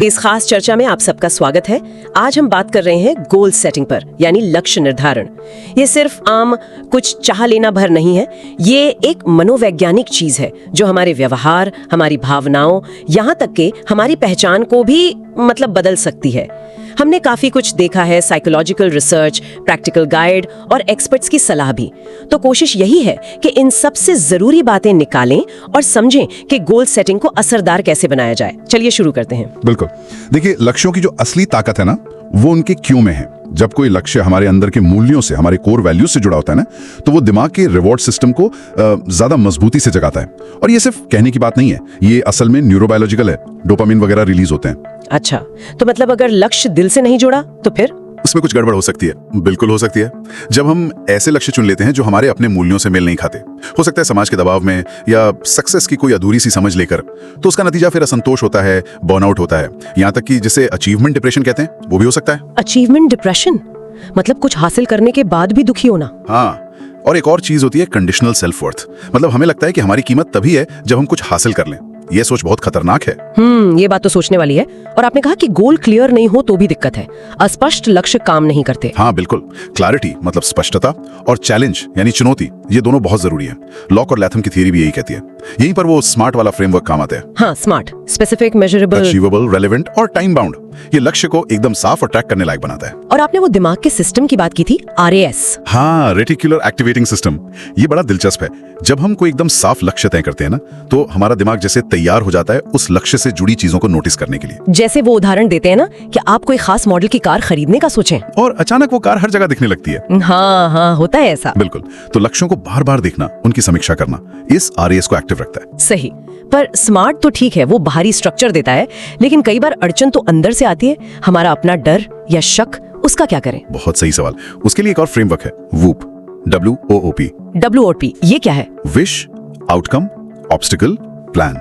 इस खास चर्चा में आप सबका स्वागत है। आज हम बात कर रहे हैं गोल सेटिंग पर, यानी लक्ष्य निर्धारण। ये सिर्फ आम कुछ चाह लेना भर नहीं है, ये एक मनोवैज्ञानिक चीज है जो हमारे व्यवहार, हमारी भावनाओं, यहाँ तक कि हमारी पहचान को भी बदल सकती है। हमने काफी कुछ देखा है, साइकोलॉजिकल रिसर्च, प्रैक्टिकल गाइड और एक्सपर्ट्स की सलाह भी। तो कोशिश यही है कि इन सबसे जरूरी बातें निकालें और समझें कि गोल सेटिंग को असरदार कैसे बनाया जाए। चलिए शुरू करते हैं। बिल्कुल। देखिए, लक्ष्यों की जो असली ताकत है ना, वो उनके क्यों में है। जब कोई लक्ष्य हमारे अंदर के मूल्यों से, हमारे कोर वैल्यूज से जुड़ा होता है ना, तो वो दिमाग के रिवॉर्ड सिस्टम को ज्यादा मजबूती से जगाता है। और ये सिर्फ कहने की बात नहीं है, ये असल में न्यूरोबायोलॉजिकल है। डोपामिन वगैरह रिलीज होते हैं। अच्छा, तो अगर लक्ष्य दिल से नहीं जुड़ा तो फिर उसमें कुछ गड़बड़ हो सकती है। बिल्कुल हो सकती है। जब हम ऐसे लक्ष्य चुन लेते हैं जो हमारे अपने मूल्यों से मेल नहीं खाते, हो सकता है समाज के दबाव में या सक्सेस की कोई अधूरी सी समझ लेकर, तो उसका नतीजा फिर असंतोष होता है, बर्नआउट होता है, यहाँ तक कि जिसे अचीवमेंट डिप्रेशन कहते हैं, वो भी हो सकता है। अचीवमेंट डिप्रेशन मतलब कुछ हासिल करने के बाद भी दुखी होना। हाँ, और एक और चीज होती है कंडीशनल सेल्फ वर्थ। मतलब हमें लगता है कि हमारी कीमत तभी है जब हम कुछ हासिल कर लें। ये सोच बहुत खतरनाक है। ये बात तो सोचने वाली है। और आपने कहा कि गोल क्लियर नहीं हो तो भी दिक्कत है, अस्पष्ट लक्ष्य काम नहीं करते। हाँ बिल्कुल। क्लैरिटी मतलब स्पष्टता, और चैलेंज यानी चुनौती, ये दोनों बहुत जरूरी है। लॉक और लैथम की थियरी भी यही कहती है। यहीं पर वो स्मार्ट वाला फ्रेमवर्क काम आता है। हाँ, smart, specific, measurable, achievable, relevant और टाइम बाउंड। ये लक्ष्य को एकदम साफ और ट्रैक करने लायक बनाता है। और आपने वो दिमाग के सिस्टम की बात की थी, RAS। हाँ, रेटिकुलर एक्टिवेटिंग सिस्टम। ये बड़ा दिलचस्प है। जब हम कोई एकदम साफ लक्ष्य तय करते हैं ना, तो हमारा दिमाग जैसे तैयार हो जाता है उस लक्ष्य से जुड़ी चीजों को नोटिस करने के लिए। जैसे वो उदाहरण देते हैं ना कि आप कोई खास मॉडल की कार खरीदने का सोचें और अचानक वो कार हर जगह दिखने लगती है। हाँ, होता है ऐसा। बिल्कुल। तो लक्ष्यों को बार बार देखना, उनकी समीक्षा करना, इस RAS को एक्टिव रखता है। सही। पर स्मार्ट तो ठीक है, वो बाहरी स्ट्रक्चर देता है, लेकिन कई बार अड़चन तो अंदर से आती है, हमारा अपना डर या शक। उसका क्या करें? बहुत सही सवाल। उसके लिए एक और फ्रेमवर्क है, WOOP, WOOP। WOP ये क्या है? Wish, outcome, obstacle, plan.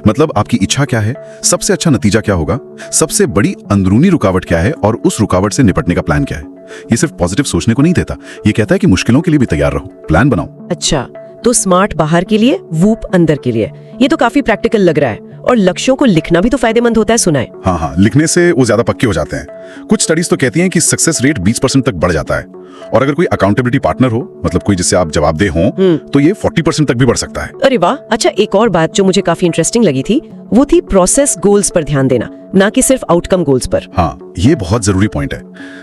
मतलब आपकी इच्छा क्या है, सबसे अच्छा नतीजा क्या होगा, सबसे बड़ी अंदरूनी रुकावट क्या है, और उस रुकावट से निपटने का प्लान क्या है। ये सिर्फ पॉजिटिव सोचने को नहीं देता, ये कहता है कि मुश्किलों के लिए भी तैयार रहो, प्लान बनाओ। अच्छा, तो स्मार्ट बाहर के लिए, वूप अंदर के लिए। ये तो काफी प्रैक्टिकल लग रहा है। और लक्ष्यों को लिखना भी तो फायदेमंद होता है, सुना है। हाँ, लिखने से वो ज्यादा पक्के हो जाते हैं। कुछ स्टडीज तो कहती हैं कि सक्सेस रेट 20% तक बढ़ जाता है। और अगर कोई अकाउंटेबिलिटी पार्टनर हो, मतलब कोई जिससे आप जवाबदेह हो, तो ये 40% तक भी बढ़ सकता है। अरे वाह। अच्छा, एक और बात जो मुझे काफी इंटरेस्टिंग लगी थी, वो थी प्रोसेस गोल्स पर ध्यान देना, ना कि सिर्फ आउटकम गोल्स पर। हाँ, ये बहुत जरूरी पॉइंट है।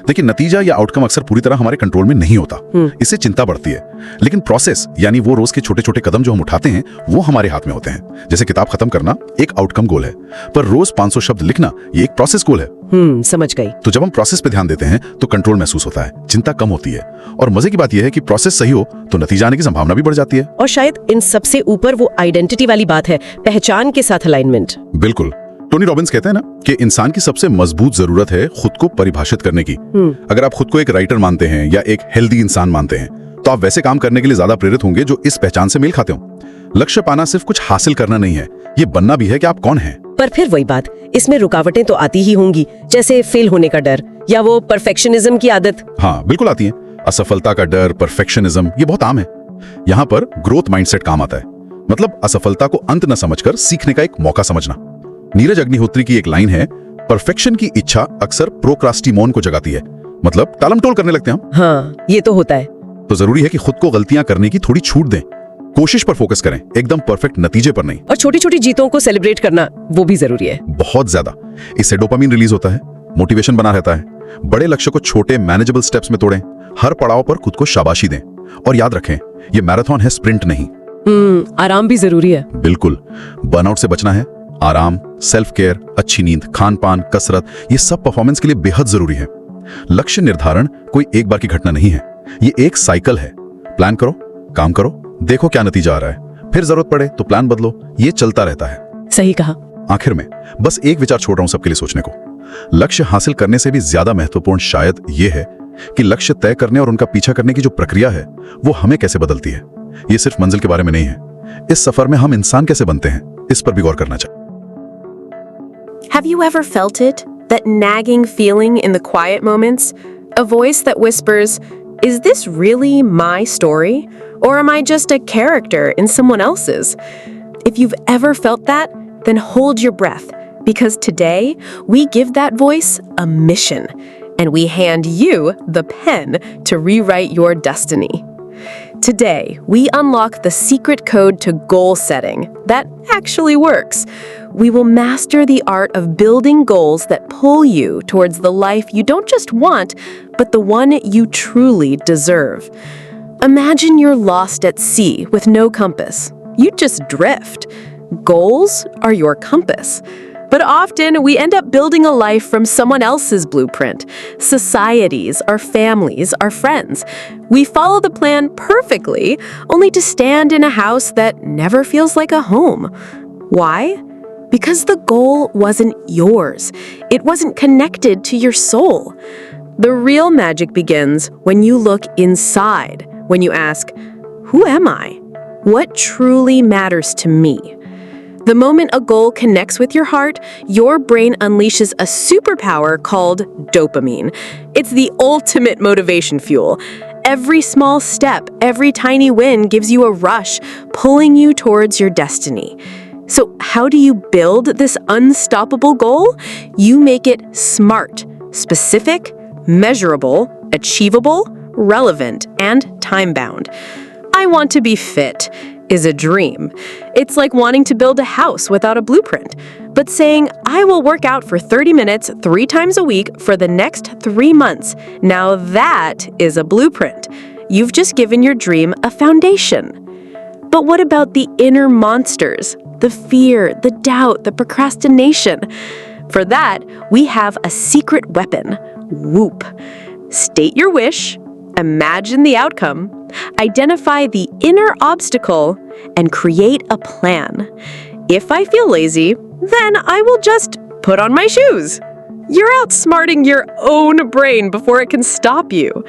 देखिए, नतीजा या आउटकम अक्सर पूरी तरह हमारे कंट्रोल में नहीं होता, इससे चिंता बढ़ती है। लेकिन प्रोसेस यानी वो रोज के छोटे छोटे कदम जो हम उठाते हैं, वो हमारे हाथ में होते हैं। जैसे किताब खत्म करना एक आउटकम गोल है, पर रोज 500 शब्द लिखना ये एक प्रोसेस गोल है। समझ गई। तो जब हम प्रोसेस पे ध्यान देते हैं तो कंट्रोल महसूस होता है, चिंता कम होती है, और मजे की बात यह है कि प्रोसेस सही हो तो नतीजा आने की संभावना भी बढ़ जाती है। और शायद इन सबसे ऊपर वो आइडेंटिटी वाली बात है, पहचान के साथ अलाइनमेंट। बिल्कुल। टोनी रॉबिन्स कहते हैं ना कि इंसान की सबसे मजबूत जरूरत है खुद को परिभाषित करने की। अगर आप खुद को एक राइटर मानते हैं या एक हेल्दी इंसान मानते हैं, तो आप वैसे काम करने के लिए ज्यादा प्रेरित होंगे जो इस पहचान से मेल खाते हो। लक्ष्य पाना सिर्फ कुछ हासिल करना नहीं है, ये बनना भी है कि आप कौन हैं। पर फिर वही बात, इसमें रुकावटें तो आती ही होंगी, जैसे फेल होने का डर या वो परफेक्शनिज्म की आदत। हाँ बिल्कुल आती है। असफलता का डर, परफेक्शनिज्म, ये बहुत आम है। यहाँ पर ग्रोथ माइंडसेट काम आता है। मतलब असफलता को अंत न समझकर सीखने का एक मौका समझना। नीरज अग्निहोत्री की एक लाइन है, परफेक्शन की इच्छा अक्सर प्रोक्रास्टिमोन को जगाती है। मतलब टालमटोल करने लगते हैं हम। हाँ, ये तो होता है। तो जरूरी है कि खुद को गलतियां करने की थोड़ी छूट दें, कोशिश पर फोकस करें, एकदम परफेक्ट नतीजे पर नहीं। और छोटी छोटी जीतों को सेलिब्रेट करना वो भी जरूरी है, बहुत ज्यादा। इससे डोपामिन रिलीज होता है, मोटिवेशन बना रहता है। बड़े लक्ष्य को छोटे मैनेजेबल स्टेप्स में तोड़ें, हर पड़ाव पर खुद को शाबाशी दें, और याद रखें ये मैराथन है, स्प्रिंट नहीं। आराम भी जरूरी है। बिल्कुल। बर्नआउट से बचना है, आराम, सेल्फ केयर, अच्छी नींद, खान पान, कसरत, ये सब परफॉर्मेंस के लिए बेहद जरूरी है। लक्ष्य निर्धारण कोई एक बार की घटना नहीं है, ये एक साइकिल है। प्लान करो, काम करो, देखो क्या नतीजा आ रहा है, फिर जरूरत पड़े तो प्लान बदलो, ये चलता रहता है। सही कहा। आखिर में बस एक विचार छोड़ रहा हूं सबके लिए सोचने को। लक्ष्य हासिल करने से भी ज्यादा महत्वपूर्ण शायद ये है कि लक्ष्य तय करने और उनका पीछा करने की जो प्रक्रिया है, वो हमें कैसे बदलती है। ये सिर्फ मंजिल के बारे में नहीं है, इस सफर में हम इंसान कैसे बनते हैं, इस पर भी गौर करना चाहिए। Have you ever felt it? That nagging feeling in the quiet moments? A voice that whispers, is this really my story? Or am I just a character in someone else's? If you've ever felt that, then hold your breath Because today, we give that voice a mission, and we hand you the pen to rewrite your destiny. Today, we unlock the secret code to goal setting that actually works. We will master the art of building goals that pull you towards the life you don't just want, but the one you truly deserve. Imagine you're lost at sea with no compass. You'd just drift. Goals are your compass. But often we end up building a life from someone else's blueprint. Societies, our families, our friends. We follow the plan perfectly, only to stand in a house that never feels like a home. Why? Because the goal wasn't yours. It wasn't connected to your soul. The real magic begins when you look inside, when you ask, who am I? What truly matters to me? The moment a goal connects with your heart, your brain unleashes a superpower called dopamine. It's the ultimate motivation fuel. Every small step, every tiny win gives you a rush, pulling you towards your destiny. So how do you build this unstoppable goal? You make it smart, specific, measurable, achievable, relevant, and time-bound. I want to be fit is a dream. It's like wanting to build a house without a blueprint. But saying, I will work out for 30 minutes 3 times a week for the next 3 months. Now that is a blueprint. You've just given your dream a foundation. But what about the inner monsters? The fear, the doubt, the procrastination. For that, we have a secret weapon, Whoop. State your wish, imagine the outcome, identify the inner obstacle, and create a plan. If I feel lazy, then I will just put on my shoes. You're outsmarting your own brain before it can stop you.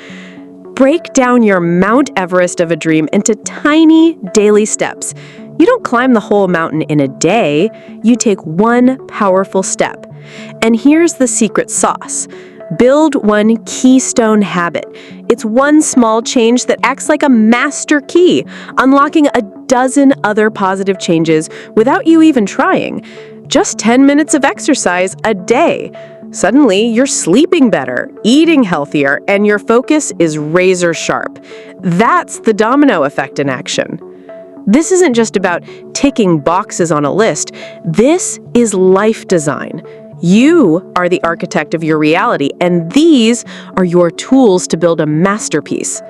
Break down your Mount Everest of a dream into tiny daily steps. You don't climb the whole mountain in a day. You take one powerful step. And here's the secret sauce. Build one keystone habit. It's one small change that acts like a master key, unlocking a dozen other positive changes without you even trying. Just 10 minutes of exercise a day. Suddenly, you're sleeping better, eating healthier, and your focus is razor sharp. That's the domino effect in action. This isn't just about ticking boxes on a list. This is life design. You are the architect of your reality, and these are your tools to build a masterpiece.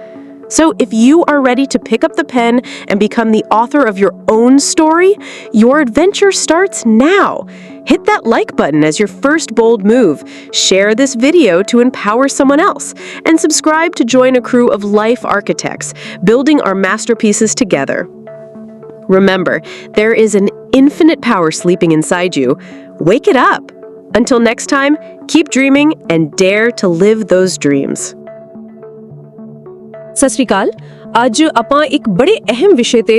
So if you are ready to pick up the pen and become the author of your own story, your adventure starts now. Hit that like button as your first bold move, share this video to empower someone else, and subscribe to join a crew of life architects, building our masterpieces together. Remember, there is an infinite power sleeping inside you. Wake it up. Until next time, keep dreaming and dare to live those dreams. ਸਤਿ ਸ਼੍ਰੀ ਅਕਾਲ। ਅੱਜ ਆਪਾਂ ਇੱਕ ਬੜੇ ਅਹਿਮ ਵਿਸ਼ੇ ਤੇ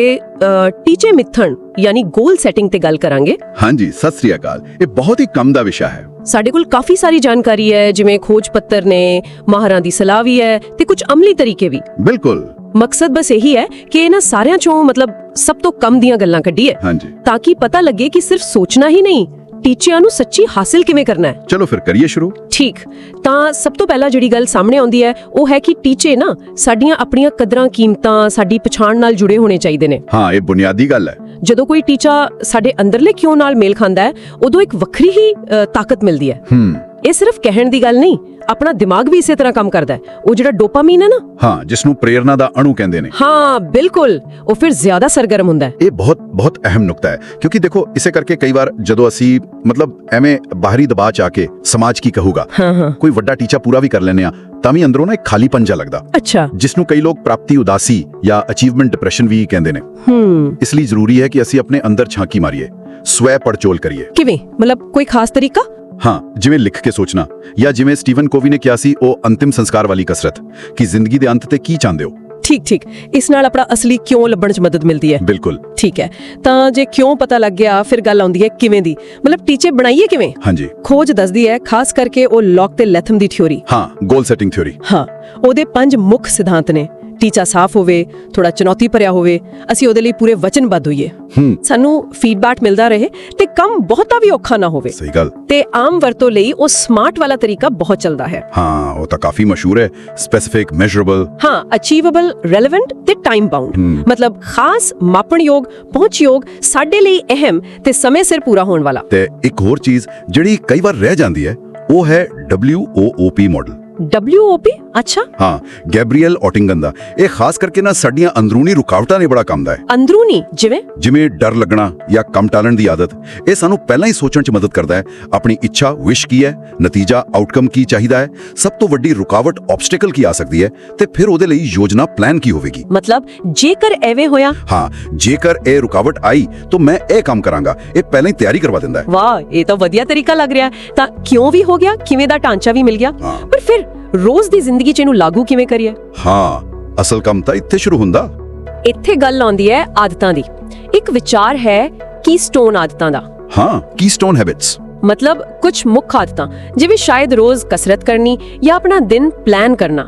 ਟੀਚੇ ਮਿੱਥਣ ਯਾਨੀ ਗੋਲ ਸੈਟਿੰਗ ਤੇ ਗੱਲ ਕਰਾਂਗੇ। ਹਾਂਜੀ ਸਤਿ ਸ੍ਰੀ ਅਕਾਲ। ਇਹ ਬਹੁਤ ਹੀ ਕੰਮ ਦਾ ਵਿਸ਼ਾ ਹੈ। ਸਾਡੇ ਕੋਲ ਕਾਫੀ ਸਾਰੀ ਜਾਣਕਾਰੀ ਹੈ, ਜਿਵੇਂ ਖੋਜ ਪੱਤਰ ਨੇ, ਮਾਹਰਾਂ ਦੀ ਸਲਾਹ ਵੀ ਹੈ ਤੇ ਕੁਝ ਅਮਲੀ ਤਰੀਕੇ ਵੀ। ਬਿਲਕੁਲ। ਮਕਸਦ ਬਸ ਇਹੀ ਹੈ ਕਿ ਇਹਨਾਂ ਸਾਰਿਆਂ ਚੋਂ ਸਭ ਤੋਂ ਕਮ ਦੀਆਂ ਗੱਲਾਂ ਕੱਢੀਏ, ਹਾਂਜੀ, ਤਾਂ ਕਿ ਪਤਾ ਲੱਗੇ ਕਿ ਸਿਰਫ ਸੋਚਣਾ ਹੀ ਨਹੀਂ, ਟੀਚਿਆਂ ਨੂੰ ਸੱਚੀ ਹਾਸਿਲ ਕਿਵੇਂ ਕਰਨਾ ਹੈ। ਚਲੋ ਫਿਰ ਕਰੀਏ ਸ਼ੁਰੂ। ਠੀਕ, ਤਾਂ ਸਭ ਤੋਂ ਪਹਿਲਾਂ ਜਿਹੜੀ ਗੱਲ ਸਾਹਮਣੇ ਆਉਂਦੀ ਹੈ ਉਹ ਹੈ ਕਿ ਟੀਚੇ ਨਾ ਸਾਡੀਆਂ ਆਪਣੀਆਂ ਕਦਰਾਂ ਕੀਮਤਾਂ, ਸਾਡੀ ਪਛਾਣ ਨਾਲ ਜੁੜੇ ਹੋਣੇ ਚਾਹੀਦੇ ਨੇ। ਹਾਂ, ਇਹ ਬੁਨਿਆਦੀ ਗੱਲ ਹੈ। ਜਦੋਂ ਕੋਈ ਟੀਚਾ ਸਾਡੇ ਅੰਦਰਲੇ ਕਿਉਂ ਨਾਲ ਮੇਲ ਖਾਂਦਾ ਹੈ, ਉਦੋਂ ਇੱਕ ਵੱਖਰੀ ਹੀ ਤਾਕਤ ਮਿਲਦੀ ਹੈ। ਇਹ ਸਿਰਫ ਕਹਿਣ ਦੀ ਗੱਲ ਨਹੀਂ, ਆਪਣਾ ਦਿਮਾਗ ਵੀ ਇਸੇ ਤਰ੍ਹਾਂ ਕੰਮ ਕਰਦਾ ਹੈ। ਉਹ ਜਿਹੜਾ ਡੋਪਾਮੀਨ ਹੈ ਨਾ, ਹਾਂ, ਜਿਸ ਨੂੰ ਪ੍ਰੇਰਨਾ ਦਾ ਅਣੂ ਕਹਿੰਦੇ ਨੇ। ਹਾਂ ਬਿਲਕੁਲ, ਉਹ ਫਿਰ ਜ਼ਿਆਦਾ ਸਰਗਰਮ ਹੁੰਦਾ ਹੈ। ਇਹ ਬਹੁਤ ਅਹਿਮ ਨੁਕਤਾ ਹੈ, ਕਿਉਂਕਿ ਦੇਖੋ ਇਸੇ ਕਰਕੇ ਕਈ ਵਾਰ ਜਦੋਂ ਅਸੀਂ ਐਵੇਂ ਬਾਹਰੀ ਦਬਾਅ ਚ ਆ ਕੇ ਸਮਾਜ ਕੀ ਕਹੂਗਾ, ਕੋਈ ਵੱਡਾ ਟੀਚਾ ਪੂਰਾ ਵੀ ਕਰ ਲੈਨੇ ਆ, ਤਾਂ ਵੀ ਅੰਦਰੋਂ ਨਾ ਇੱਕ ਖਾਲੀਪਨ ਜਿਹਾ ਲੱਗਦਾ। ਅੱਛਾ, ਜਿਸ ਨੂੰ ਕਈ ਲੋਕ ਪ੍ਰਾਪਤੀ ਉਦਾਸੀ ਜਾਂ ਅਚੀਵਮੈਂਟ ਡਿਪਰੈਸ਼ਨ ਵੀ ਕਹਿੰਦੇ ਨੇ। ਇਸ ਲਈ ਜ਼ਰੂਰੀ ਹੈ ਕਿ ਅਸੀਂ ਆਪਣੇ ਅੰਦਰ ਝਾਂਕੀ ਮਾਰੀਏ, ਸਵੈ ਪੜਚੋਲ ਕਰੀਏ। ਕਿਵੇਂ? ਕੋਈ ਖਾਸ ਤਰੀਕਾ? ਹਾਂ, ਜਿਵੇਂ ਲਿਖ ਕੇ ਸੋਚਣਾ, ਜਾਂ ਜਿਵੇਂ ਸਟੀਵਨ ਕੋਵੀ ਨੇ ਕਿਹਾ ਸੀ, ਉਹ ਅੰਤਿਮ ਸੰਸਕਾਰ ਵਾਲੀ ਕਸਰਤ, ਕਿ ਜ਼ਿੰਦਗੀ ਦੇ ਅੰਤ ਤੇ ਕੀ ਚਾਹੁੰਦੇ ਹੋ। ਠੀਕ, ਇਸ ਨਾਲ ਆਪਣਾ ਅਸਲੀ ਕਿਉਂ ਲੱਭਣ 'ਚ ਮਦਦ ਮਿਲਦੀ ਹੈ। ਬਿਲਕੁਲ ਠੀਕ ਹੈ। ਤਾਂ ਜੇ ਕਿਉਂ ਪਤਾ ਲੱਗ ਗਿਆ, ਫਿਰ ਗੱਲ ਆਉਂਦੀ ਹੈ ਕਿਵੇਂ ਦੀ, ਟੀਚੇ ਬਣਾਈਏ ਕਿਵੇਂ। ਹਾਂਜੀ, ਖੋਜ ਦੱਸਦੀ ਹੈ ਖਾਸ ਕਰਕੇ ਉਹ ਲੌਕ ਤੇ ਲੈਥਮ ਦੀ ਥਿਊਰੀ। ਹਾਂ, ਗੋਲ ਸੈਟਿੰਗ ਥਿਊਰੀ। ਹਾਂ, ਉਹਦੇ 5 ਮੁੱਖ ਸਿਧਾਂਤ ਨੇ ਟੀਚਾ ਸਾਫ਼ ਹੋਵੇ, ਥੋੜਾ ਚੁਣੌਤੀ ਭਰਿਆ ਹੋਵੇ, ਅਸੀਂ ਉਹਦੇ ਲਈ ਪੂਰੇ ਵਚਨਬੱਧ ਹੋਈਏ, ਸਾਨੂੰ ਫੀਡਬੈਕ ਮਿਲਦਾ ਰਹੇ ਤੇ ਕੰਮ ਬਹੁਤਾ ਵੀ ਔਖਾ ਨਾ ਹੋਵੇ। ਸਹੀ ਗੱਲ। ਤੇ ਆਮ ਵਰਤੋਂ ਲਈ ਉਹ ਸਮਾਰਟ ਵਾਲਾ ਤਰੀਕਾ ਬਹੁਤ ਚੱਲਦਾ ਹੈ। ਹਾਂ, ਉਹ ਤਾਂ ਕਾਫੀ ਮਸ਼ਹੂਰ ਹੈ। Specific, measurable. ਹਾਂ, ਅਚੀਵੇਬਲ, ਰੈਲੇਵੈਂਟ ਤੇ ਟਾਈਮ ਬਾਉਂਡ। ਮਤਲਬ ਖਾਸ, ਮਾਪਣਯੋਗ, ਪਹੁੰਚਯੋਗ, ਸਾਡੇ ਲਈ ਅਹਿਮ ਤੇ ਸਮੇਂ ਸਿਰ ਪੂਰਾ ਹੋਣ ਵਾਲਾ। ਤੇ ਇੱਕ ਹੋਰ ਚੀਜ਼ ਜਿਹੜੀ ਕਈ ਵਾਰ ਰਹਿ ਜਾਂਦੀ ਹੈ, ਉਹ ਹੈ WOOP ਮਾਡਲ। WOP? ਅੱਛਾ। ਹਾਂ, ਗੈਬਰੀਅਲ ਔਟਿੰਗਨ ਦਾ। ਇਹ ਖਾਸ ਕਰਕੇ ਨਾ ਸਾਡੀਆਂ ਅੰਦਰੂਨੀ ਰੁਕਾਵਟਾਂ ਨੇ ਬੜਾ ਕੰਮ ਦਾ ਹੈ। ਅੰਦਰੂਨੀ ਜਿਵੇਂ ਡਰ ਲੱਗਣਾ ਜਾਂ ਕੰਮ ਟਾਲਣ ਦੀ ਆਦਤ। ਇਹ ਸਾਨੂੰ ਪਹਿਲਾਂ ਹੀ ਸੋਚਣ 'ਚ ਮਦਦ ਕਰਦਾ ਹੈ, ਆਪਣੀ ਇੱਛਾ, ਵਿਸ਼ ਕੀ ਹੈ, ਨਤੀਜਾ, ਆਊਟਕਮ ਕੀ ਚਾਹੀਦਾ ਹੈ, ਸਭ ਤੋਂ ਵੱਡੀ ਰੁਕਾਵਟ, ਆਬਸਟੈਕਲ ਕੀ ਆ ਸਕਦੀ ਹੈ, ਤੇ ਫਿਰ ਉਹਦੇ ਲਈ ਯੋਜਨਾ, ਪਲਾਨ ਕੀ ਹੋਵੇਗੀ। ਮਤਲਬ ਜੇਕਰ ਐਵੇਂ ਹੋਇਆ, ਹਾਂ, ਜੇਕਰ ਇਹ ਰੁਕਾਵਟ ਆਈ ਤਾਂ ਮੈਂ ਇਹ ਕੰਮ ਕਰਾਂਗਾ। ਇਹ ਪਹਿਲਾਂ ਹੀ ਤਿਆਰੀ ਕਰਵਾ ਦਿੰਦਾ ਹੈ। ਵਾਹ, ਇਹ ਤਾਂ ਵਧੀਆ ਤਰੀਕਾ ਲੱਗ ਰਿਹਾ। ਤਾਂ ਕਿਉਂ ਵੀ ਹੋ ਗਿਆ, ਕਿਵੇਂ ਦਾ ਢਾਂਚਾ ਵੀ ਮਿਲ ਗਿਆ। ਪਰ ਫਿਰ ਰੋਜ਼ ਦੀ ਜ਼ਿੰਦਗੀ 'ਚ ਇਹਨੂੰ ਲਾਗੂ ਕਿਵੇਂ ਕਰੀਏ? ਹਾਂ, ਅਸਲ ਕੰਮ ਤਾਂ ਇੱਥੇ ਸ਼ੁਰੂ ਹੁੰਦਾ। ਇੱਥੇ ਗੱਲ ਆਉਂਦੀ ਹੈ ਆਦਤਾਂ ਦੀ। ਇੱਕ ਵਿਚਾਰ ਹੈ ਕੀਸਟੋਨ ਆਦਤਾਂ ਦਾ। ਹਾਂ, ਕੀਸਟੋਨ ਹੈਬਿਟਸ। ਮਤਲਬ ਕੁਝ ਮੁੱਖ ਆਦਤਾਂ, ਜਿਵੇਂ ਸ਼ਾਇਦ ਰੋਜ਼ ਕਸਰਤ ਕਰਨੀ ਜਾਂ ਆਪਣਾ ਦਿਨ ਪਲਾਨ ਕਰਨਾ,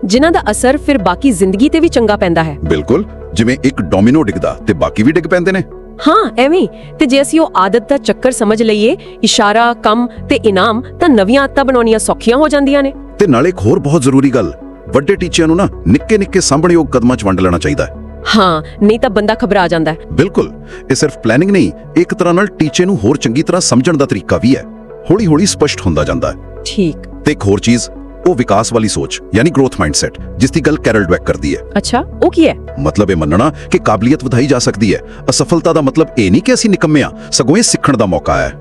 ਜਿਨ੍ਹਾਂ ਦਾ ਅਸਰ ਫਿਰ ਬਾਕੀ ਜ਼ਿੰਦਗੀ ਤੇ ਵੀ ਚੰਗਾ ਪੈਂਦਾ ਹੈ। ਬਿਲਕੁਲ, ਜਿਵੇਂ ਇੱਕ ਡੋਮਿਨੋ ਡਿੱਗਦਾ ਤੇ ਬਾਕੀ ਵੀ ਡਿੱਗ ਪੈਂਦੇ ਨੇ। ਹਾਂ, ਐਵੇਂ। ਤੇ ਜੇ ਅਸੀਂ ਉਹ ਆਦਤ ਦਾ ਚੱਕਰ ਸਮਝ ਲਈਏ, ਇਸ਼ਾਰਾ, ਕੰਮ ਤੇ ਇਨਾਮ, ਤਾਂ ਨਵੀਆਂ ਆਦਤਾਂ ਬਣਾਉਣੀਆਂ ਸੌਖੀਆਂ ਹੋ ਜਾਂਦੀਆਂ ਨੇ। ਤੇ ਨਾਲੇ ਇੱਕ ਹੋਰ ਬਹੁਤ ਜ਼ਰੂਰੀ ਗੱਲ, ਵੱਡੇ ਟੀਚਿਆਂ ਨੂੰ ਨਾ ਨਿੱਕੇ-ਨਿੱਕੇ ਸਾਂਭਣਯੋਗ ਕਦਮਾਂ 'ਚ ਵੰਡ ਲੈਣਾ ਚਾਹੀਦਾ ਹੈ। ਹਾਂ, ਨਹੀਂ ਤਾਂ ਬੰਦਾ ਘਬਰਾ ਜਾਂਦਾ ਹੈ। ਬਿਲਕੁਲ, ਇਹ ਸਿਰਫ ਪਲੈਨਿੰਗ ਨਹੀਂ, ਇੱਕ ਤਰ੍ਹਾਂ ਨਾਲ ਟੀਚੇ ਨੂੰ ਹੋਰ ਚੰਗੀ ਤਰ੍ਹਾਂ ਸਮਝਣ ਦਾ ਤਰੀਕਾ ਵੀ ਹੈ। ਹੌਲੀ-ਹੌਲੀ ਸਪਸ਼ਟ ਹੁੰਦਾ ਜਾਂਦਾ ਹੈ। ਠੀਕ। ਤੇ ਇੱਕ ਹੋਰ ਚੀਜ਼, ਉਹ ਵਿਕਾਸ ਵਾਲੀ ਸੋਚ, ਯਾਨੀ ਗ੍ਰੋਥ ਮਾਈਂਡਸੈਟ, ਜਿਸ ਦੀ ਗੱਲ ਕੈਰਲ ਡਵੇਕ ਕਰਦੀ ਹੈ। ਅੱਛਾ, ਉਹ ਕੀ ਹੈ? ਮਤਲਬ ਇਹ ਮੰਨਣਾ ਕਿ ਕਾਬਲੀਅਤ ਵਧਾਈ ਜਾ ਸਕਦੀ ਹੈ। ਅਸਫਲਤਾ ਦਾ ਮਤਲਬ ਇਹ ਨਹੀਂ ਕਿ ਅਸੀਂ ਨਿਕੰਮੇ ਹਾਂ, ਸਗੋਂ ਇਹ ਸਿੱਖਣ ਦਾ ਮੌਕਾ ਹੈ।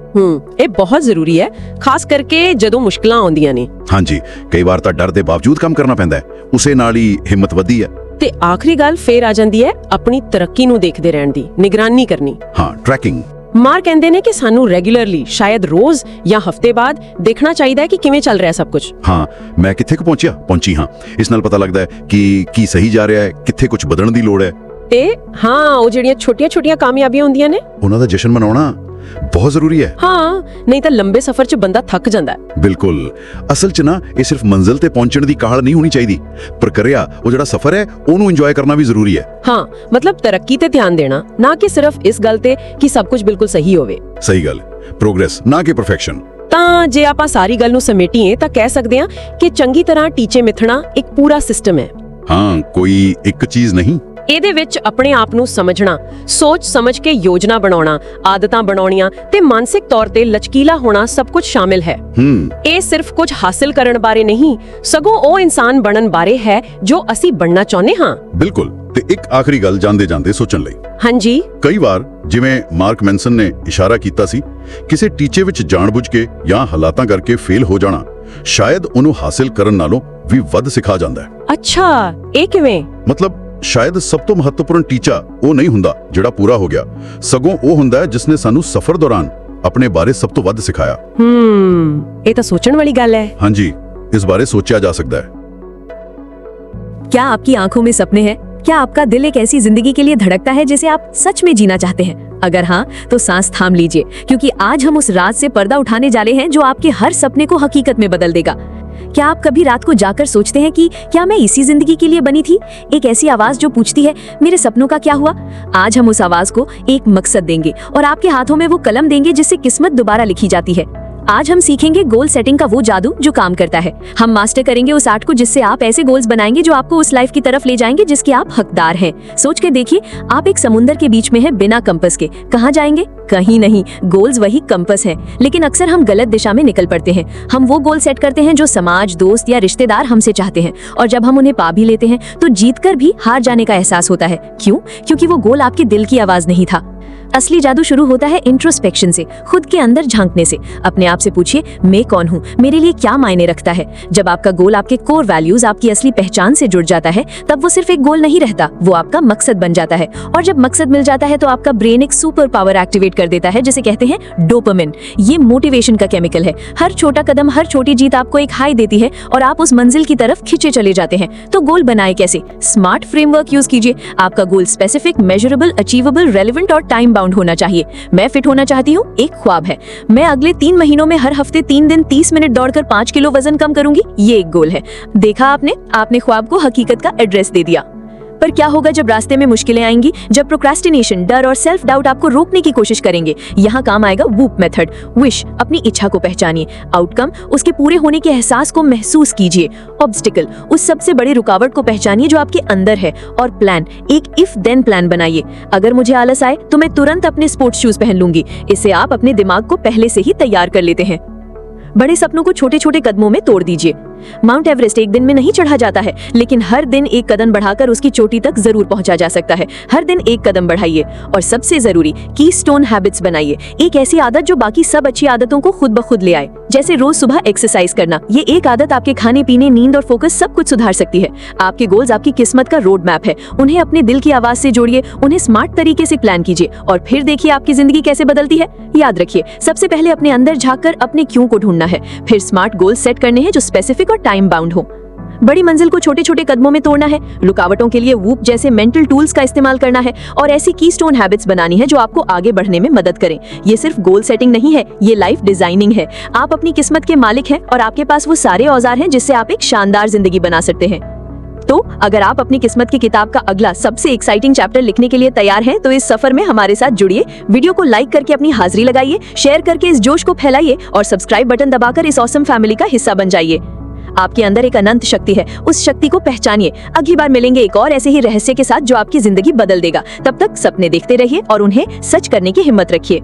ਇਹ ਬਹੁਤ ਜ਼ਰੂਰੀ ਹੈ, ਖਾਸ ਕਰਕੇ ਜਦੋਂ ਮੁਸ਼ਕਲਾਂ ਆਉਂਦੀਆਂ ਨੇ। ਹਾਂਜੀ, ਕਈ ਵਾਰ ਤਾਂ ਡਰ ਦੇ ਬਾਵਜੂਦ ਕੰਮ ਕਰਨਾ ਪੈਂਦਾ ਹੈ। ਉਸੇ ਨਾਲ ਹੀ ਹਿੰਮਤ ਵਧਦੀ ਹੈ। ਤੇ ਆਖਰੀ ਗੱਲ ਫੇਰ ਆ ਜਾਂਦੀ ਹੈ ਆਪਣੀ ਤਰੱਕੀ ਨੂੰ ਦੇਖਦੇ ਰਹਿਣ ਦੀ, ਨਿਗਰਾਨੀ ਕਰਨੀ। ਹਾਂ, ਟਰੈਕਿੰਗ। ਮਾਰ ਕਹਿੰਦੇ ਨੇ ਕਿ ਸਾਨੂੰ ਰੈਗੂਲਰਲੀ, ਸ਼ਾਇਦ ਰੋਜ਼ ਜਾਂ ਹਫ਼ਤੇ ਬਾਅਦ ਦੇਖਣਾ ਚਾਹੀਦਾ ਹੈ ਕਿ ਕਿਵੇਂ ਚੱਲ ਰਿਹਾ ਸਭ ਕੁਝ। ਹਾਂ, ਮੈਂ ਕਿੱਥੇ ਕੁ ਪਹੁੰਚੀ ਹਾਂ। ਇਸ ਨਾਲ ਪਤਾ ਲੱਗਦਾ ਹੈ ਕਿ ਕੀ ਸਹੀ ਜਾ ਰਿਹਾ ਹੈ, ਕਿੱਥੇ ਕੁਝ ਬਦਲਣ ਦੀ ਲੋੜ ਹੈ। ਤੇ ਹਾਂ, ਉਹ ਜਿਹੜੀਆਂ ਛੋਟੀਆਂ-ਛੋਟੀਆਂ ਕਾਮਯਾਬੀਆਂ ਹੁੰਦੀਆਂ ਨੇ, ਉਹਨਾਂ ਦਾ ਜਸ਼ਨ ਮਨਾਉਣਾ ਬਹੁਤ ਜ਼ਰੂਰੀ ਹੈ। ਹਾਂ, ਨਹੀਂ ਤਾਂ ਲੰਬੇ ਸਫ਼ਰ 'ਚ ਬੰਦਾ ਥੱਕ ਜਾਂਦਾ ਹੈ। ਬਿਲਕੁਲ। ਅਸਲ 'ਚ ਨਾ ਇਹ ਸਿਰਫ ਮੰਜ਼ਿਲ ਤੇ ਪਹੁੰਚਣ ਦੀ ਕਾਹਲ ਨਹੀਂ ਹੋਣੀ ਚਾਹੀਦੀ। ਪ੍ਰਕਿਰਿਆ, ਉਹ ਜਿਹੜਾ ਸਫ਼ਰ ਹੈ, ਉਹਨੂੰ ਇੰਜੋਏ ਕਰਨਾ ਵੀ ਜ਼ਰੂਰੀ ਹੈ। ਹਾਂ, ਮਤਲਬ ਤਰੱਕੀ ਤੇ ਧਿਆਨ ਦੇਣਾ, ਨਾ ਕਿ ਸਿਰਫ ਇਸ ਗੱਲ ਤੇ ਕਿ ਸਭ ਕੁਝ ਬਿਲਕੁਲ ਸਹੀ ਹੋਵੇ। ਸਹੀ ਗੱਲ, ਪ੍ਰੋਗਰੈਸ ਨਾ ਕਿ ਪਰਫੈਕਸ਼ਨ। ਤਾਂ ਜੇ ਆਪਾਂ ਸਾਰੀ ਗੱਲ ਨੂੰ ਸਮੇਟੀਏ ਤਾਂ ਕਹਿ ਸਕਦੇ ਹਾਂ ਕਿ ਚੰਗੀ ਤਰ੍ਹਾਂ ਟੀਚੇ ਮਿੱਥਣਾ ਇੱਕ ਪੂਰਾ ਸਿਸਟਮ ਹੈ। ਹਾਂ, ਕੋਈ ਇੱਕ ਚੀਜ਼ ਨਹੀਂ। ਇਹਦੇ ਵਿੱਚ ਆਪਣੇ ਆਪ ਨੂੰ ਸਮਝਣਾ, ਸੋਚ ਸਮਝ ਕੇ ਯੋਜਨਾ ਬਣਾਉਣਾ, ਆਦਤਾਂ ਬਣਾਉਣੀਆਂ ਤੇ ਮਾਨਸਿਕ ਤੌਰ ਤੇ ਲਚਕੀਲਾ ਹੋਣਾ ਸਭ ਕੁਝ ਸ਼ਾਮਿਲ ਹੈ। ਇਹ ਸਿਰਫ ਕੁਝ ਹਾਸਲ ਕਰਨ ਬਾਰੇ ਨਹੀਂ, ਸਗੋਂ ਉਹ ਇਨਸਾਨ ਬਣਨ ਬਾਰੇ ਹੈ ਜੋ ਅਸੀਂ ਬਣਨਾ ਚਾਹੁੰਦੇ ਹਾਂ। ਬਿਲਕੁਲ। ਤੇ ਇੱਕ ਆਖਰੀ ਗੱਲ ਜਾਂਦੇ ਸੋਚਣ ਲਈ। ਹਾਂਜੀ। ਕਈ ਵਾਰ, ਜਿਵੇਂ ਮਾਰਕ ਮੈਨਸਨ ਨੇ ਇਸ਼ਾਰਾ ਕੀਤਾ ਸੀ, ਕਿਸੇ ਟੀਚੇ ਵਿੱਚ ਜਾਣਬੁੱਝ ਕੇ ਜਾਂ ਹਾਲਾਤਾਂ ਕਰਕੇ ਫੇਲ ਹੋ ਜਾਣਾ ਸ਼ਾਇਦ ਉਹਨੂੰ ਹਾਸਲ ਕਰਨ ਨਾਲੋਂ ਵੀ ਵੱਧ ਸਿਖਾ ਜਾਂਦਾ ਹੈ। ਅੱਛਾ, ਇਹ ਕਿਵੇਂ? ਮਤਲਬ ਸ਼ਾਇਦ ਸਭ ਤੋਂ ਮਹੱਤਵਪੂਰਨ ਟੀਚਾ ਉਹ ਨਹੀਂ ਹੁੰਦਾ ਜਿਹੜਾ ਪੂਰਾ ਹੋ ਗਿਆ, ਸਗੋਂ ਉਹ ਹੁੰਦਾ ਹੈ ਜਿਸ ਨੇ ਸਾਨੂੰ ਸਫ਼ਰ ਦੌਰਾਨ ਆਪਣੇ ਬਾਰੇ ਸਭ ਤੋਂ ਵੱਧ ਸਿਖਾਇਆ। ਇਹ ਤਾਂ ਸੋਚਣ ਵਾਲੀ ਗੱਲ ਹੈ। ਹਾਂਜੀ, ਇਸ ਬਾਰੇ ਸੋਚਿਆ ਜਾ ਸਕਦਾ ਹੈ। क्या आपकी आंखों में सपने हैं? क्या आपका दिल एक ऐसी जिंदगी के लिए धड़कता है जिसे आप सच में जीना चाहते हैं? अगर हाँ, तो सांस थाम लीजिए, क्योंकि आज हम उस राज से पर्दा उठाने जा रहे हैं जो आपके हर सपने को हकीकत में बदल देगा। क्या आप कभी रात को जाकर सोचते हैं कि क्या मैं इसी जिंदगी के लिए बनी थी? एक ऐसी आवाज जो पूछती है, मेरे सपनों का क्या हुआ? आज हम उस आवाज को एक मकसद देंगे और आपके हाथों में वो कलम देंगे जिससे किस्मत दोबारा लिखी जाती है। आज हम सीखेंगे गोल सेटिंग का वो जादू जो काम करता है। हम मास्टर करेंगे उस आर्ट को जिससे आप ऐसे गोल्स बनाएंगे जो आपको उस लाइफ की तरफ ले जाएंगे जिसके आप हकदार हैं। सोच के देखिए, आप एक समुंदर के बीच में हैं बिना कंपास के। कहाँ जाएंगे? कहीं नहीं। गोल्स वही कंपास है, लेकिन अक्सर हम गलत दिशा में निकल पड़ते हैं। हम वो गोल सेट करते हैं जो समाज, दोस्त या रिश्तेदार हमसे चाहते हैं, और जब हम उन्हें पा भी लेते हैं तो जीतकर भी हार जाने का एहसास होता है। क्यों? क्योंकि वो गोल आपके दिल की आवाज नहीं था। असली जादू शुरू होता है इंट्रोस्पेक्शन से, खुद के अंदर झांकने से। अपने आप से पूछिए, मैं कौन हूँ, मेरे लिए क्या मायने रखता है। जब आपका गोल आपके कोर वैल्यूज, आपकी असली पहचान से जुड़ जाता है, तब वो सिर्फ एक गोल नहीं रहता, वो आपका मकसद बन जाता है। और जब मकसद मिल जाता है तो आपका ब्रेन एक सुपर पावर एक्टिवेट कर देता है, जिसे कहते हैं डोपामिन। ये मोटिवेशन का केमिकल है। हर छोटा कदम, हर छोटी जीत आपको एक हाई देती है और आप उस मंजिल की तरफ खींचे चले जाते हैं। तो गोल बनाए कैसे? स्मार्ट फ्रेमवर्क यूज कीजिए। आपका गोल स्पेसिफिक, मेजरेबल, अचीवेबल, रेलेवेंट और टाइम बाउंड होना चाहिए। मैं फिट होना चाहती हूँ, एक ख्वाब है। मैं अगले 3 महीनों में हर हफ्ते 3 दिन 30 मिनट दौड़कर 5 किलो वजन कम करूंगी, ये एक गोल है। देखा आपने ख्वाब को हकीकत का एड्रेस दे दिया। पर क्या होगा जब रास्ते में मुश्किलें आएंगी, जब प्रोक्रास्टिनेशन, डर और सेल्फ डाउट आपको रोकने की कोशिश करेंगे? यहाँ काम आएगा वूप मेथड। विश, अपनी इच्छा को पहचानिए। आउटकम, उसके पूरे होने के एहसास को महसूस कीजिए। ऑब्स्टिकल, उस सबसे बड़ी रुकावट को पहचानिए जो आपके अंदर है। और प्लान, एक इफ देन प्लान बनाइए। अगर मुझे आलस आए तो मैं तुरंत अपने स्पोर्ट्स शूज पहन लूंगी। इससे आप अपने दिमाग को पहले से ही तैयार कर लेते हैं। बड़े सपनों को छोटे छोटे कदमों में तोड़ दीजिए। माउंट एवरेस्ट एक दिन में नहीं चढ़ा जाता है, लेकिन हर दिन एक कदम बढ़ाकर उसकी चोटी तक जरूर पहुंचा जा सकता है। हर दिन एक कदम बढ़ाइए। और सबसे जरूरी, कीस्टोन हैबिट्स बनाइए। एक ऐसी आदत जो बाकी सब अच्छी आदतों को खुद ब खुद ले आए। जैसे रोज सुबह एक्सरसाइज करना। ये एक आदत आपके खाने पीने, नींद और फोकस सब कुछ सुधार सकती है। आपके गोल्स आपकी किस्मत का रोड मैप है। उन्हें अपने दिल की आवाज से जोड़िए, उन्हें स्मार्ट तरीके से प्लान कीजिए और फिर देखिए आपकी जिंदगी कैसे बदलती है। याद रखिए, सबसे पहले अपने अंदर झांककर अपने क्यों को ढूंढना है, फिर स्मार्ट गोल सेट करने हैं जो स्पेसिफिक और टाइम बाउंड हो। बड़ी मंजिल को छोटे छोटे कदमों में तोड़ना है। रुकावटों के लिए वूप जैसे मेंटल टूल्स का इस्तेमाल करना है और ऐसी कीस्टोन हैबिट्स बनानी है जो आपको आगे बढ़ने में मदद करें। ये सिर्फ गोल सेटिंग नहीं है, ये लाइफ डिजाइनिंग है। आप अपनी किस्मत के मालिक हैं और आपके पास वो सारे औजार हैं जिससे आप एक शानदार जिंदगी बना सकते हैं। तो अगर आप अपनी किस्मत की किताब का अगला सबसे एक्साइटिंग चैप्टर लिखने के लिए तैयार हैं, तो इस सफर में हमारे साथ जुड़िए। वीडियो को लाइक करके अपनी हाजिरी लगाइए, शेयर करके इस जोश को फैलाइए और सब्सक्राइब बटन दबाकर इस ऑसम फैमिली का हिस्सा बन जाइए। आपके अंदर एक अनंत शक्ति है, उस शक्ति को पहचानिए। अगली बार मिलेंगे एक और ऐसे ही रहस्य के साथ जो आपकी जिंदगी बदल देगा। तब तक सपने देखते रहिए और उन्हें सच करने की हिम्मत रखिए।